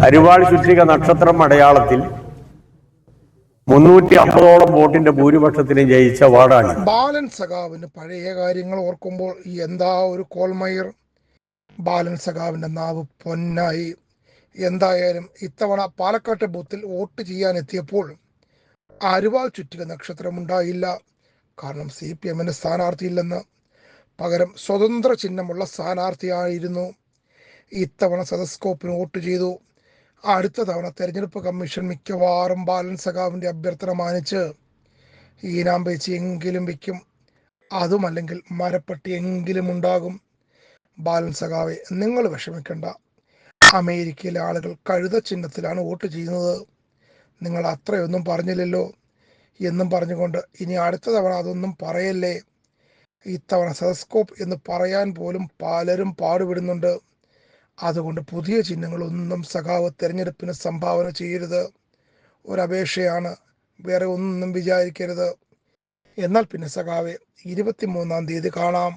അരിവാൾ ചുറ്റിക നക്ഷത്രം അടയാളത്തിൽ 350ഓളം വോട്ടിന്റെ ഭൂരിപക്ഷത്തിന് ജയിച്ച വാർഡാണ്. ബാലൻ സഖാവിന് പഴയ കാര്യങ്ങൾ ഓർക്കുമ്പോൾ എന്താ ഒരു കോൾമയർ. ബാലൻ സഖാവിന്റെ നാവ് പൊന്നായി. എന്തായാലും ഇത്തവണ പാലക്കാട്ടെ ബൂത്തിൽ വോട്ട് ചെയ്യാൻ എത്തിയപ്പോൾ അരിവാൾ ചുറ്റിക നക്ഷത്രം ഉണ്ടായില്ല. കാരണം CPM-ന് സ്ഥാനാർത്ഥിയില്ലെന്ന്. പകരം സ്വതന്ത്ര ചിഹ്നമുള്ള സ്ഥാനാർത്ഥിയായിരുന്നു. ഇത്തവണ സെതസ്കോപ്പിന് വോട്ട് ചെയ്തു. അടുത്ത തവണ തെരഞ്ഞെടുപ്പ് കമ്മീഷൻ മിക്കവാറും ബാലൻ സഖാവിന്റെ അഭ്യർത്ഥന മാനിച്ച് ഈനാമ്പേച്ചി എങ്കിലും വയ്ക്കും. അതുമല്ലെങ്കിൽ മരപ്പട്ടി എങ്കിലും ഉണ്ടാകും. ബാലൻ സഖാവെ, നിങ്ങൾ വിഷമിക്കണ്ട. അമേരിക്കയിലെ ആളുകൾ കഴുത ചിഹ്നത്തിലാണ് വോട്ട് ചെയ്യുന്നത്. നിങ്ങൾ അത്രയൊന്നും പറഞ്ഞില്ലല്ലോ എന്നും പറഞ്ഞുകൊണ്ട് ഇനി അടുത്ത തവണ അതൊന്നും പറയല്ലേ. ഇത്തവണ സെതസ്കോപ്പ് എന്ന് പറയാൻ പോലും പലരും പാടുപെടുന്നുണ്ട്. അതുകൊണ്ട് പുതിയ ചിഹ്നങ്ങളൊന്നും സഖാവ് തെരഞ്ഞെടുപ്പിന് സംഭാവന ചെയ്യരുത്. ഒരപേക്ഷയാണ്, വേറെ ഒന്നും വിചാരിക്കരുത്. എന്നാൽ പിന്നെ സഖാവെ, 23-ാം തീയതി കാണാം.